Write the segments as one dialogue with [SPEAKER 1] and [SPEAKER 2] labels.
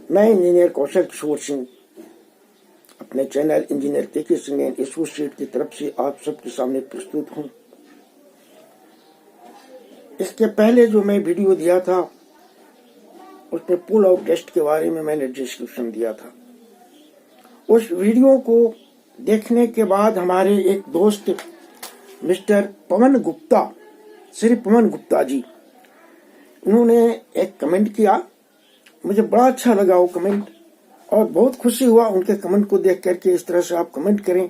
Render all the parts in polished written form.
[SPEAKER 1] मैं इंजीनियर कौशल किशोर सिंह अपने channel engineer के सिंह एंड एसोसिएट की तरफ से आप सबके सामने प्रस्तुत हूँ। इसके पहले जो मैं वीडियो दिया था उसमें पुल आउट टेस्ट के बारे में मैंने डिस्क्रिप्शन दिया था। उस वीडियो को देखने के बाद हमारे एक दोस्त मिस्टर पवन गुप्ता, श्री पवन गुप्ता जी, उन्होंने एक कमेंट किया। मुझे बड़ा अच्छा लगा वो कमेंट और बहुत खुशी हुआ उनके कमेंट को देख करके। इस तरह से आप कमेंट करें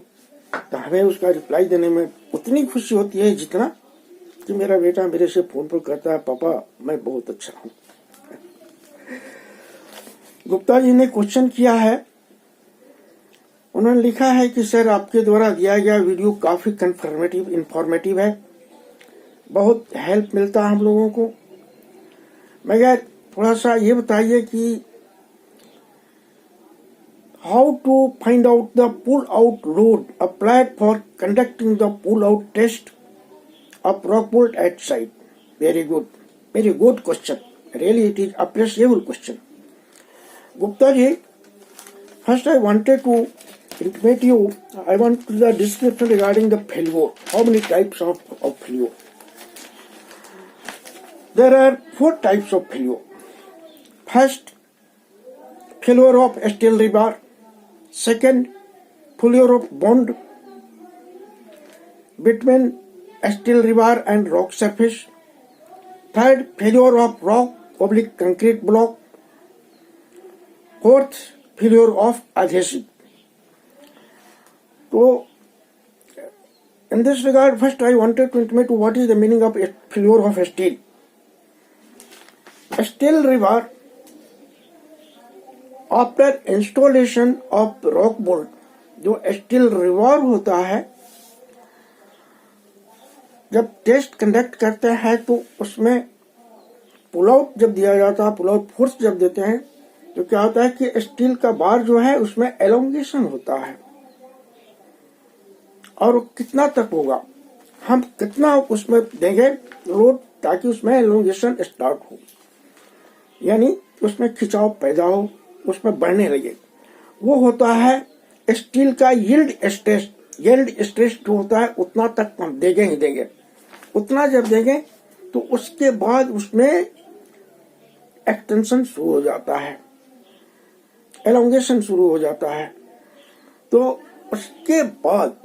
[SPEAKER 1] तो हमें उसका रिप्लाई देने में उतनी खुशी होती है जितना कि मेरा बेटा मेरे से फोन पर कहता है, पापा मैं बहुत अच्छा हूँ। गुप्ता जी ने क्वेश्चन किया है, उन्होंने लिखा है कि सर आपके द्वारा दिया गया वीडियो काफी इंफॉर्मेटिव है, बहुत हेल्प मिलता है हम लोगों को, मगर थोड़ा सा ये बताइए कि how to find out the pull out load applied for conducting the pull out test of rock bolt at site. Very good question, really it is appreciable question. Gupta ji, first I wanted to intimate you, I want the description regarding the failure. How many types of failure? There are 4 types of failure. First, failure of steel rebar. Second, failure of bond between steel rebar and rock surface. Third, failure of rock/concrete block. Fourth, failure of adhesive. So, in this regard, first I wanted to intimate what is the meaning of failure of steel. Steel rebar, after installation of rock bolt, जो steel rebar होता है, जब test conduct करते हैं तो उसमें pull out जब दिया जाता है, पुल आउट फोर्स जब देते हैं तो क्या होता है कि स्टील का बार जो है उसमें एलोंगेशन होता है। और वो कितना तक होगा, हम कितना उसमें देंगे लोड ताकि उसमें एलोंगेशन स्टार्ट हो, यानी उसमें खिंचाव पैदा हो, उसमें बढ़ने लगे, वो होता है स्टील का यील्ड स्ट्रेस। यील्ड स्ट्रेस जो होता है उतना तक हम देंगे ही देंगे। उतना जब देंगे तो उसके बाद उसमें एक्सटेंशन शुरू हो जाता है, एलोंगेशन शुरू हो जाता है। तो उसके बाद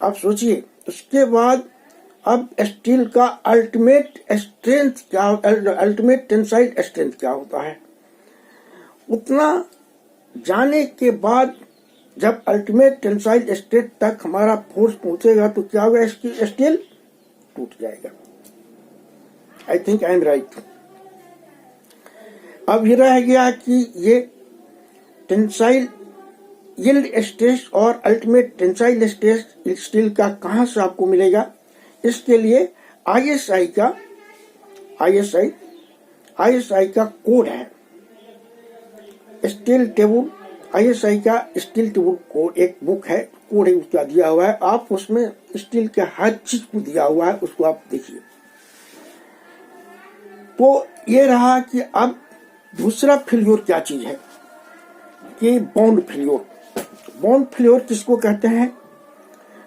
[SPEAKER 1] आप सोचिए, उसके बाद अब स्टील का अल्टीमेट स्ट्रेंथ क्या, अल्टीमेट टेंसाइल स्ट्रेंथ क्या होता है, उतना जाने के बाद जब अल्टीमेट टेंसाइल स्ट्रेंथ तक हमारा फोर्स पहुंचेगा तो क्या होगा, इसकी स्टील टूट जाएगा। I think I am right. अब ये रह गया कि ये टेंसाइल यील्ड स्ट्रेस और अल्टीमेट टेंसाइल स्ट्रेस स्टील का कहां से आपको मिलेगा। इसके लिए आईएसआई का कोड है, स्टील टेबल। आईएसआई का स्टील टेबल कोड एक बुक है, कोड है उसका दिया हुआ है, आप उसमें स्टील के हर चीज को दिया हुआ है, उसको आप देखिए। तो ये रहा कि अब दूसरा फेल्योर क्या चीज है कि बॉन्ड फेल्योर। बॉन्ड फेल्योर किसको कहते हैं,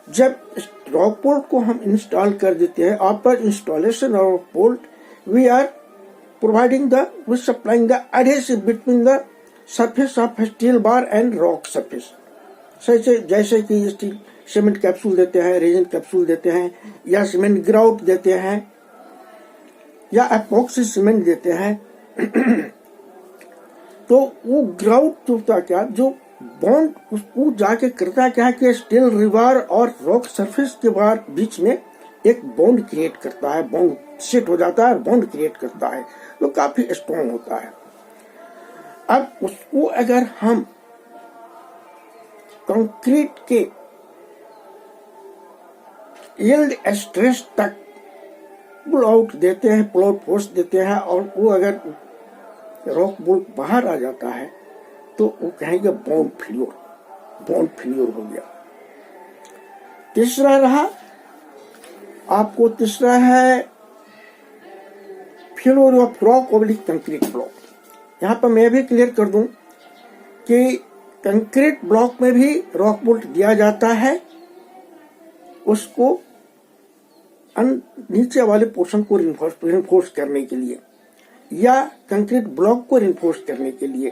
[SPEAKER 1] जब रॉक बोल्ट को हम इंस्टॉल कर देते हैं, after installation of bolt we are providing the supplying the adhesive between the surface of steel bar and rock surface. जैसे कि स्टील सीमेंट कैप्सूल देते हैं, रेजिन कैप्सूल देते हैं, या सीमेंट ग्राउट देते हैं, या एपॉक्सी सीमेंट देते हैं। तो वो ग्राउट होता क्या, जो बॉन्ड उसको जाके करता क्या है कि स्टील रिबार और रॉक सरफेस के बार बीच में एक बॉन्ड क्रिएट करता है, बॉन्ड सेट हो जाता है, बॉन्ड क्रिएट करता है, तो काफी स्ट्रॉन्ग होता है। अब उसको अगर हम कंक्रीट के यील्ड स्ट्रेस तक पुल आउट देते हैं, पुल आउट फोर्स देते हैं, और वो अगर रॉक बोल्ट बाहर आ जाता है तो वो कहेंगे बॉन्ड फेल्योर हो गया। तीसरा रहा आपको, तीसरा है फेल्योर ऑफ रॉक/कंक्रीट ब्लॉक। यहाँ पर मैं भी क्लियर कर दूं कि कंक्रीट ब्लॉक में भी रॉक बोल्ट दिया जाता है, उसको नीचे वाले पोर्शन को रिइंफोर्स करने के लिए या कंक्रीट ब्लॉक को रिइंफोर्स करने के लिए।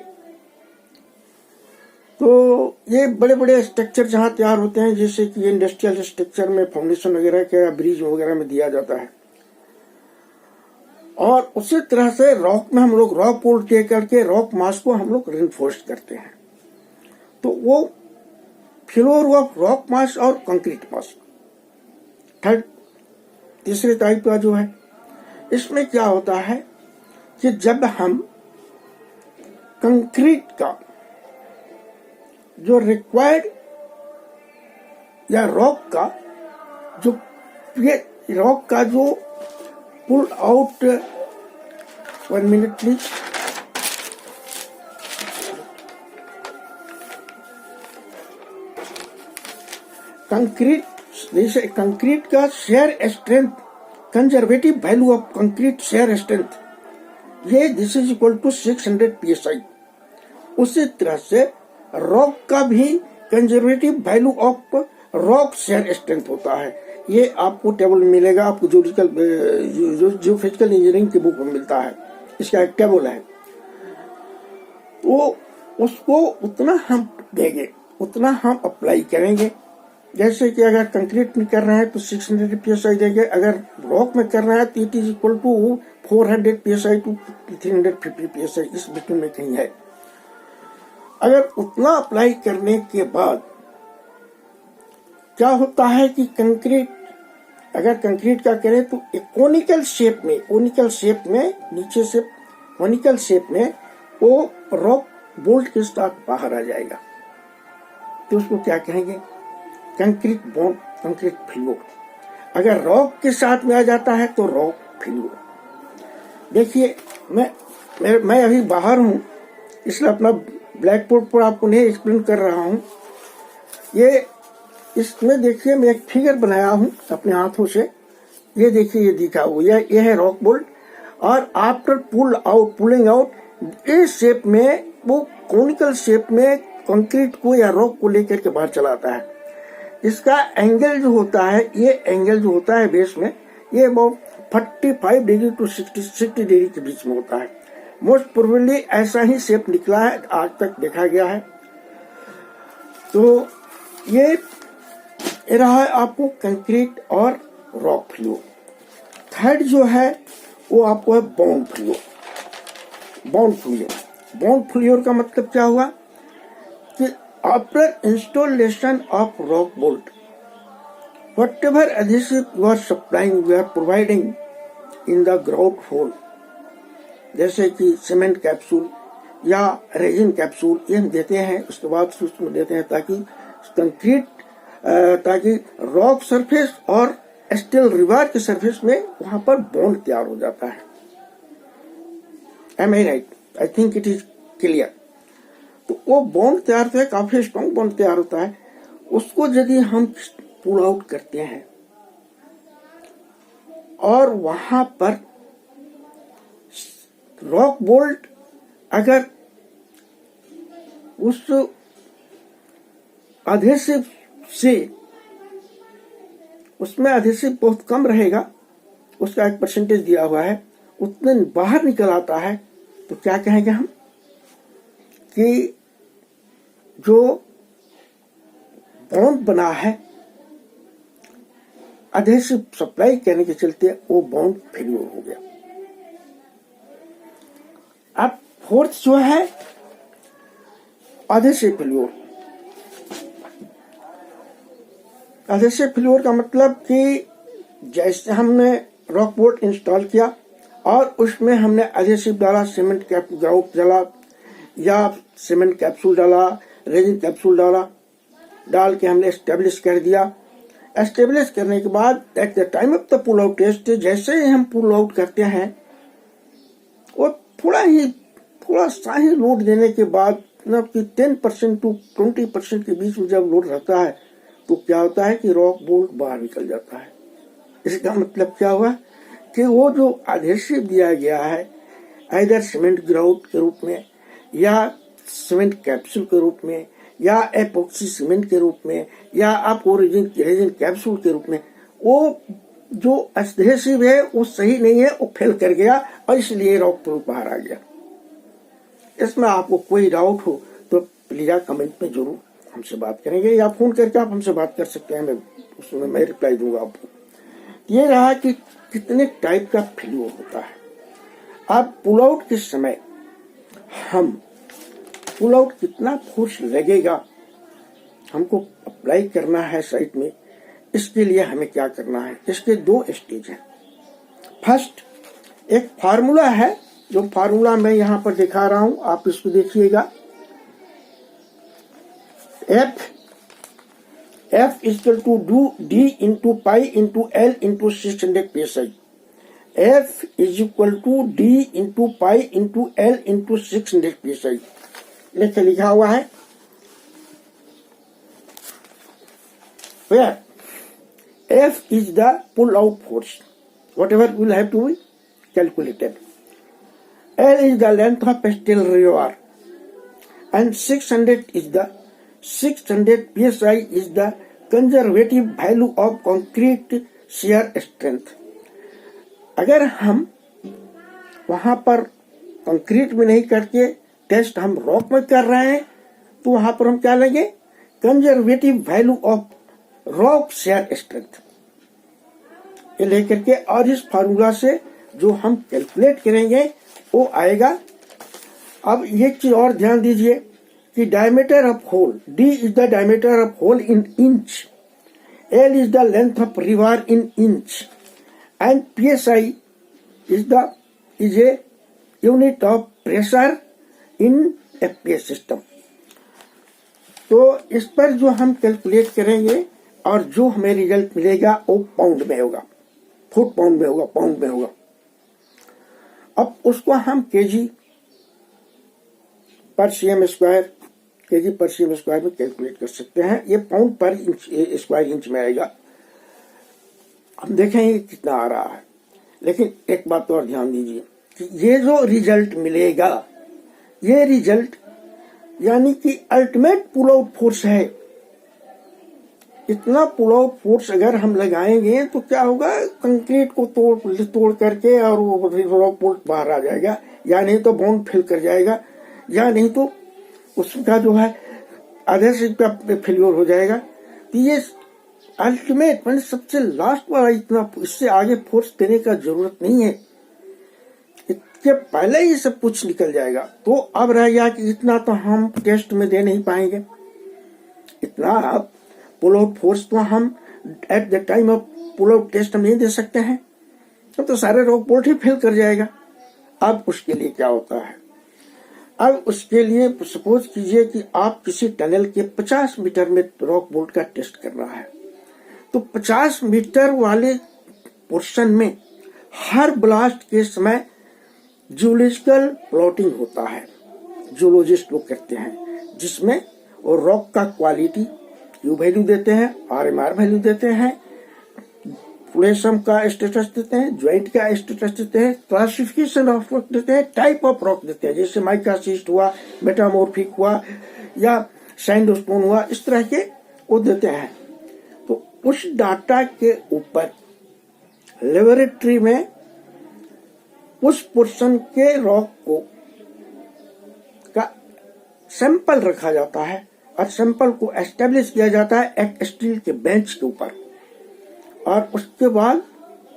[SPEAKER 1] तो ये बड़े बड़े स्ट्रक्चर जहां तैयार होते हैं, जैसे कि इंडस्ट्रियल स्ट्रक्चर में फाउंडेशन वगैरह के ब्रिज वगैरह में दिया जाता है, और उसी तरह से रॉक में हम लोग रॉक बोल्ट दे करके रॉक मास को हम लोग रिइंफोर्स करते हैं। तो वो फ्लोर ऑफ रॉक मास और कंक्रीट मास तीसरे टाइप का जो है, इसमें क्या होता है कि जब हम कंक्रीट का जो रिक्वायर्ड या रॉक का जो pull out, 1 minute please, concrete का shear strength, conservative value of concrete shear strength, ये this is equal to 600 psi। उसी तरह से रॉक का भी conservative value of rock shear strength होता है। ये आपको टेबल मिलेगा, आपको जो फिजिकल इंजीनियरिंग की बुक में मिलता है, इसका एक टेबल है। तो उसको उतना हम देंगे, उतना हम अप्लाई करेंगे। जैसे कि अगर कंक्रीट में कर रहे हैं तो 600 psi देंगे, अगर रॉक में कर रहे हैं तो it is equal to 400 psi to 350 psi, इस बिटवीन में कहीं है। अगर उतना अप्लाई करने के बाद क्या होता है कि अगर कंक्रीट का करें तो एक कोनिकल शेप में नीचे से कोनिकल शेप में वो रॉक बोल्ट के साथ बाहर आ जाएगा, तो उसको क्या कहेंगे? Concrete bond, concrete floor. अगर रॉक के साथ में आ जाता है तो रॉक फ्लोर। देखिए मैं अभी बाहर हूं, इसलिए अपना ब्लैक बोर्ड पर आपको नहीं एक्सप्लेन कर रहा हूं। ये इसमें देखिए मैं एक फिगर बनाया हूं अपने हाथों से, ये देखिए, ये दिखा हुआ ये है रॉक बोल्ट, और आफ्टर पुलिंग आउट इस शेप में वो कोनिकल शेप में कंक्रीट को या रॉक को लेकर के बाहर चलाता है। इसका एंगल जो होता है, ये एंगल जो होता है बेस में, ये अबाउट 45 डिग्री टू 60 डिग्री के बीच में होता है। मोस्ट प्रोबेबली ऐसा ही शेप निकला है, आज तक देखा गया है। तो ये रहा है आपको कंक्रीट और रॉक फ्लोर। थर्ड जो है वो आपको है बॉन्ड फ्लोर। बॉन्ड फ्लोर का मतलब क्या हुआ कि after installation of rock bolt, whatever adhesive you are supplying, you are providing in the ground hole, जैसे कि सीमेंट कैप्सूल या रेजिन कैप्सूल, ये हम देते हैं, उसके बाद उसमें देते हैं ताकि रॉक सरफेस और स्टील रिवार के सरफेस में वहां पर बॉन्ड तैयार हो जाता है। Am I right? I think it is clear। तो वो बॉन्ड तैयार होता है, काफी स्ट्रॉन्ग बॉन्ड तैयार होता है। उसको यदि हम पुल आउट करते हैं और वहां पर रॉक बोल्ट अगर उस एडहेसिव से, उसमें एडहेसिव बहुत कम रहेगा, उसका एक परसेंटेज दिया हुआ है, उतने बाहर निकल आता है, तो क्या कहेंगे हम कि जो बॉन्ड बना है एडहेसिव सप्लाई करने के चलते, वो बॉन्ड फेल्योर हो गया। अब फोर्थ जो है एडहेसिव फेल्योर। एडहेसिव फेल्योर का मतलब कि जैसे हमने रॉक बोल्ट इंस्टॉल किया और उसमें हमने एडहेसिव डाला, सीमेंट ग्राउट डाला या सीमेंट कैप्सूल डाला, रेजिन कैप्सूल डाल के हमने एस्टेब्लिश कर दिया। एस्टेब्लिश करने के बाद at the time of the pull out test, जैसे ही हम पुल आउट करते हैं, वो थोड़ा सा ही लोड देने के बाद, मतलब कि 10% टू 20% के बीच में जब लोड रहता है, तो क्या होता है कि रॉक बोल्ट बाहर निकल जाता है। इसका मतलब क्या हुआ कि वो जो एडहेसिव दिया गया है आइदर सीमेंट ग्राउट के रूप में या सीमेंट कैप्सूल के रूप में या एपॉक्सी सीमेंट के रूप में या आपको रेजिन कैप्सूल के रूप में, वो जो एडहेसिव है वो सही नहीं है, वो फेल कर गया और इसलिए रॉक प्रूफ बाहर आ गया। इसमें आपको कोई डाउट हो तो प्लीज कमेंट में जरूर हमसे बात करेंगे या फोन करके आप हमसे बात कर सकते हैं, उसमें मैं रिप्लाई दूंगा आपको। ये रहा कि कितने टाइप का फेल्योर होता है। अब पुल आउट के समय हम पुल आउट कितना फोर्स लगेगा हमको अप्लाई करना है साइट में, इसके लिए हमें क्या करना है, इसके 2 स्टेज हैं। फर्स्ट एक फार्मूला है, जो फार्मूला मैं यहाँ पर दिखा रहा हूं, आप इसको देखिएगा। F equal to D into pi into L into 600 psi। F is equal to D into pi into L into 600 psi लिखा हुआ है। Where F is the pull out force, whatever will have to be calculated. L is the length of steel rebar and 600 psi is the conservative value of concrete shear strength। अगर हम वहां पर concrete में नहीं करके test हम rock में कर रहे हैं तो वहां पर हम क्या लेंगे, conservative value of rock shear strength ये लेकर के, और इस फार्मूला से जो हम कैलकुलेट करेंगे वो आएगा। अब ये चीज और ध्यान दीजिए कि diameter of hole, D is the diameter of hole in inch, L is the length of rebar in inch and PSI is a unit of pressure in FPS system. तो इस पर जो हम कैलकुलेट करेंगे और जो हमें रिजल्ट मिलेगा वो पाउंड में होगा, फुट पाउंड में होगा, पाउंड में होगा। अब उसको हम केजी पर सीएम स्क्वायर में कैलकुलेट कर सकते हैं। ये पाउंड पर स्क्वायर इंच में आएगा। हम देखेंगे कितना आ रहा है। लेकिन एक बात और ध्यान दीजिए कि ये जो रिजल्ट मिलेगा, ये रिजल्ट यानी कि अल्टीमेट पुल आउट फोर्स है। इतना पुल आउट फोर्स अगर हम लगाएंगे तो क्या होगा, कंक्रीट को तोड़ करके और वो रॉक बोल्ट बाहर आ जाएगा, या नहीं तो बाउंड फेल कर जाएगा, या नहीं तो उसका जो है आधे से फेल्योर हो जाएगा। तो ये अल्टीमेट मैंने सबसे लास्ट वाला, इतना इससे आगे फोर्स देने का जरूरत नहीं है, इसके पहले ही सब कुछ निकल जाएगा। तो अब रह गया कि इतना तो हम टेस्ट में दे नहीं पाएंगे, इतना पुल आउट फोर्स तो हम at the time of pull out test हम नहीं दे सकते हैं, तो सारे रॉक बोल्ट ही फेल कर जाएगा। अब उसके लिए क्या होता है, अब उसके लिए सपोज कीजिए कि आप किसी टनल के 50 मीटर में रॉक बोल्ट का टेस्ट कर रहा है, तो 50 मीटर वाले पोर्शन में हर ब्लास्ट के समय जियोलॉजिकल प्लॉटिंग होता है, जियोलॉजिस्ट लोग करते हैं, जिसमें और रॉक का क्वालिटी यू वैल्यू देते हैं, RMR वैल्यू देते हैं, प्लेसम का स्टेटस देते हैं, ज्वाइंट का स्टेटस देते हैं, क्लासिफिकेशन ऑफ रॉक देते हैं, टाइप ऑफ रॉक देते हैं, जैसे माइकासिस्ट हुआ, मेटामोर्फिक हुआ या सैंडस्टोन हुआ, इस तरह के वो देते हैं। तो उस डाटा के ऊपर लेबोरेटरी में उस पोर्शन के रॉक को का सैंपल रखा जाता है और सैंपल को एस्टेब्लिश किया जाता है एक स्टील के बेंच के ऊपर, और उसके बाद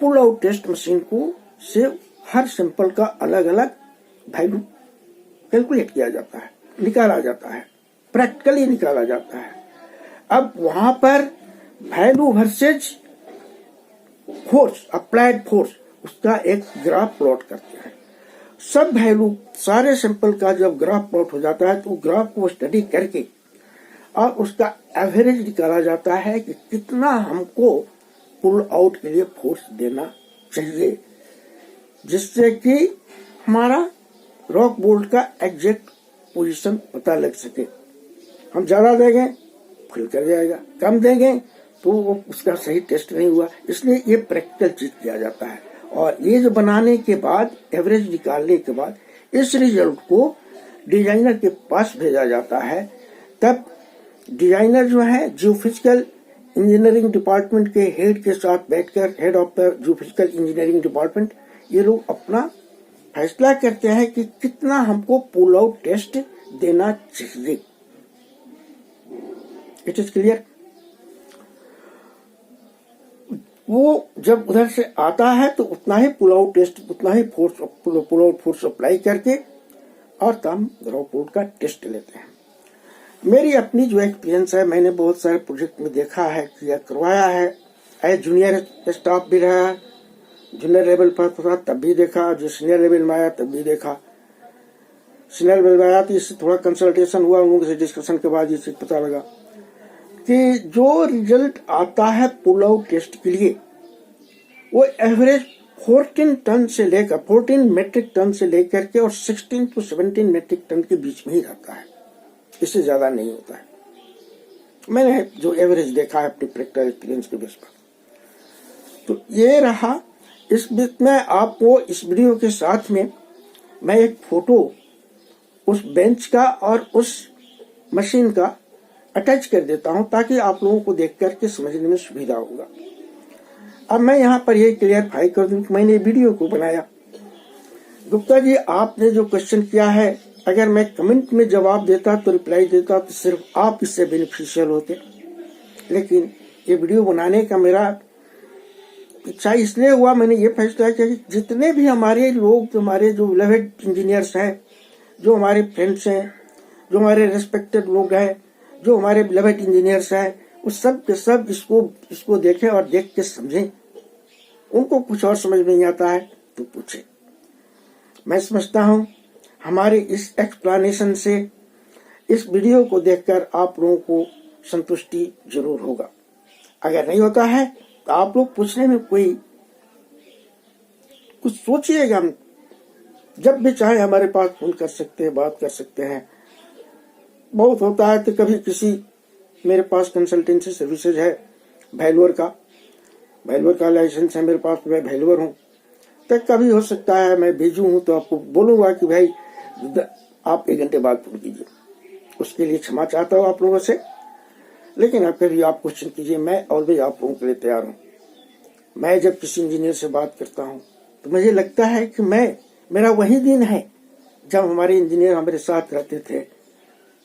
[SPEAKER 1] पुल आउट टेस्ट मशीन को से हर सैंपल का अलग अलग वैल्यू कैलकुलेट किया जाता है, निकाला जाता है, प्रैक्टिकली निकाला जाता है। अब वहां पर value versus force, applied force, उसका एक ग्राफ प्लॉट करते हैं। सब वैल्यू सारे सैंपल का जब ग्राफ प्लॉट हो जाता है तो ग्राफ को स्टडी करके और उसका एवरेज निकाला जाता है कि कितना हमको पुल आउट के लिए फोर्स देना चाहिए, जिससे कि हमारा रॉक बोल्ट का एग्जैक्ट पोजीशन पता लग सके। हम ज्यादा देंगे फेल कर जाएगा, कम देंगे तो वो उसका सही टेस्ट नहीं हुआ। इसलिए ये प्रैक्टिकल चीज किया जाता है और ये जो बनाने के बाद एवरेज निकालने के बाद इस रिजल्ट को डिजाइनर के पास भेजा जाता है। तब डिजाइनर जो है जियोफिजिकल इंजीनियरिंग डिपार्टमेंट के हेड के साथ बैठकर, head of the geophysical engineering department, ये लोग अपना फैसला करते हैं कि कितना हमको पुल आउट टेस्ट देना चाहिए। It is clear. वो जब उधर से आता है तो उतना ही पुल आउट टेस्ट, उतना ही force, pull out force apply करके और तब ड्रॉप आउट का टेस्ट लेते हैं। मेरी अपनी जो एक्सपीरियंस है, मैंने बहुत सारे प्रोजेक्ट में देखा है, किया, करवाया है। एज जूनियर स्टाफ भी रहा, जूनियर लेवल पर था तब भी देखा, जो सीनियर लेवल में आया तब भी देखा। सीनियर लेवल में आया तो इससे थोड़ा कंसल्टेशन हुआ, उन लोगों से डिस्कशन के बाद ये चीज पता लगा कि जो रिजल्ट आता है पुल आउट टेस्ट के लिए वो एवरेज 14 टन से लेकर 14 मेट्रिक टन से लेकर के और 16 to 17 मेट्रिक टन के बीच में ही रहता है, इससे ज्यादा नहीं होता है। मैंने जो एवरेज देखा है अपनी प्रैक्टिकल एक्सपीरियंस के बेस पर। तो ये रहा। इस बीच में आपको इस वीडियो के साथ में मैं एक फोटो उस बेंच का और उस मशीन का अटैच कर देता हूं ताकि आप लोगों को देख करके समझने में सुविधा होगा। अब मैं यहाँ पर ये क्लियरफाई कर दूं कि मैंने वीडियो को बनाया। गुप्ता जी, आपने जो क्वेश्चन किया है, अगर मैं कमेंट में जवाब देता तो रिप्लाई देता तो सिर्फ आप इससे बेनिफिशियल होते, लेकिन ये वीडियो बनाने का मेरा इच्छा इसलिए हुआ, मैंने ये फैसला किया कि जितने भी हमारे लोग, हमारे जो बिलवेड इंजीनियर्स हैं, जो हमारे फ्रेंड्स हैं, जो हमारे रेस्पेक्टेड लोग हैं, जो हमारे बिलवेड इंजीनियर्स हैं, उस सब के सब इसको देखें और देख के समझें। उनको कुछ और समझ नहीं आता है तो पूछे। मैं समझता हूं हमारे इस एक्सप्लेनेशन से, इस वीडियो को देखकर आप लोगों को संतुष्टि जरूर होगा। अगर नहीं होता है तो आप लोग पूछने में कोई कुछ सोचिएगा, जब भी चाहे हमारे पास फोन कर सकते हैं, बात कर सकते हैं। बहुत होता है तो कभी किसी, मेरे पास कंसल्टेंसी सर्विसेज है, वैल्यूअर का लाइसेंस है मेरे पास, मैं वैल्यूअर हूँ। तो कभी हो सकता है मैं भेजू हूँ तो आपको बोलूंगा कि भाई आप 1 घंटे बाद फोन कीजिए। उसके लिए क्षमा चाहता हूँ आप लोगों से, लेकिन आप कभी आप क्वेश्चन कीजिए, मैं ऑलवेज आप लोगों के लिए तैयार हूँ। मैं जब किसी इंजीनियर से बात करता हूँ तो मुझे लगता है कि मेरा वही दिन है जब हमारे इंजीनियर हमारे साथ रहते थे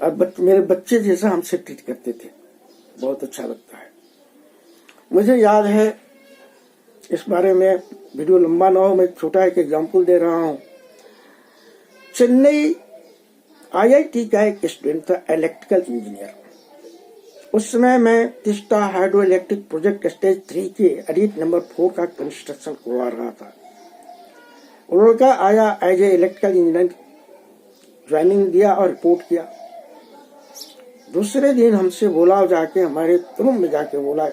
[SPEAKER 1] और मेरे बच्चे जैसा हमसे ट्रीट करते थे। बहुत अच्छा लगता है। मुझे याद है, इस बारे में वीडियो लंबा ना हो, मैं छोटा एक एग्जाम्पल दे रहा हूँ। चेन्नई IIT का एक स्टूडेंट था, इलेक्ट्रिकल इंजीनियर। उस समय मैं Teesta hydro electric project stage 3 के एडिट नंबर 4 का कंस्ट्रक्शन करवा रहा था। वो लड़का आया as a electrical engineer, joining दिया और रिपोर्ट किया। दूसरे दिन हमसे बोला, जाके हमारे रूम में जाके बोला,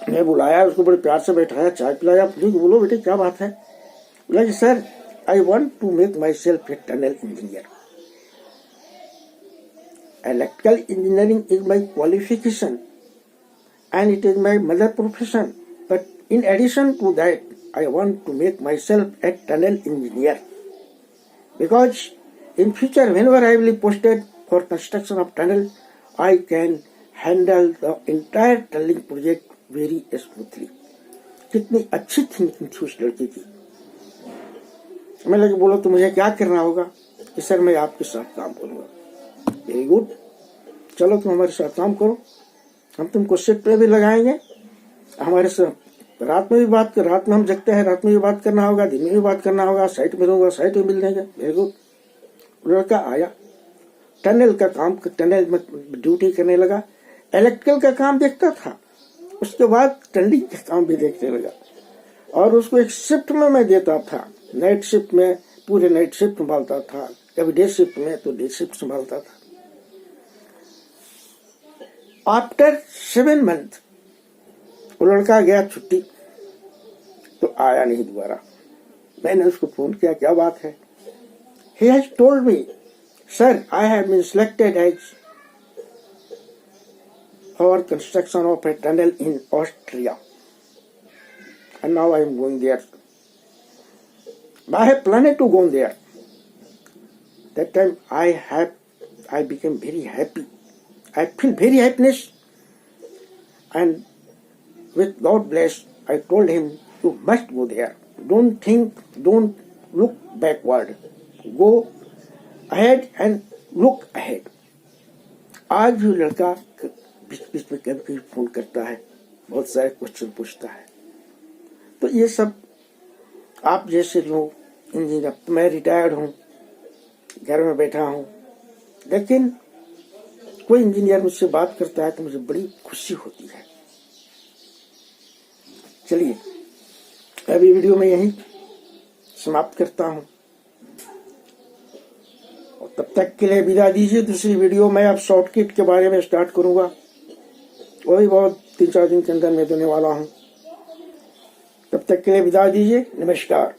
[SPEAKER 1] मैं बुलाया उसको, बड़े प्यार से बैठाया, चाय पिलाया, बोलो बेटे क्या बात है। बोला जी sir, I want to make myself a tunnel engineer. Electrical engineering is my qualification and it is my mother profession. But in addition to that, I want to make myself a tunnel engineer. Because in future, whenever I will be posted for construction of tunnel, I can handle the entire tunneling project very smoothly. कितनी अच्छी thinking थी उस लड़की की। मैं लगे बोला तो मुझे क्या करना होगा कि सर मैं आपके साथ काम करूंगा। वेरी गुड, चलो तुम हमारे साथ काम करो, हम तुमको शिफ्ट पे भी लगाएंगे, हमारे साथ रात में भी रात में हम जगते हैं, रात में भी बात करना होगा, दिन में भी बात करना होगा, साइट में रहूंगा, साइट में मिल जाएंगे। Very good. लड़का आया, टनल का काम, टनल में ड्यूटी करने लगा। इलेक्ट्रिकल का काम देखता था, उसके बाद टनलिंग का काम भी देखने लगा। और उसको एक शिफ्ट में मैं देता था, नाइट शिफ्ट में पूरे नाइट शिफ्ट संभालता था, कभी डे शिफ्ट में तो डे शिफ्ट संभालता था। आफ्टर 7 मंथ वो लड़का गया छुट्टी, तो आया नहीं दोबारा। मैंने उसको फोन किया, क्या बात है? He has told me, sir, I have been selected as for construction of a tunnel in Austria. and now I am going there. I have planned to go there. That time I became very happy. I feel very happiness, and with God bless, I told him, you must go there. Don't think, don't look backward. Go ahead and look ahead. आज भी लड़का बीच बीच में कभी phone करता है, बहुत सारे question पूछता है। तो ये सब आप जैसे लोग इंजीनियर, मैं रिटायर्ड हूँ, घर में बैठा हूँ, लेकिन कोई इंजीनियर मुझसे बात करता है तो मुझे बड़ी खुशी होती है। चलिए अभी वीडियो में यही समाप्त करता हूँ, और तब तक के लिए विदा दीजिए। दूसरी वीडियो में अब शॉर्टकट के बारे में स्टार्ट करूंगा, वो भी बहुत 3-4 दिन के अंदर मैं देने वाला हूँ। तब तक के लिए विदा दीजिए। नमस्कार।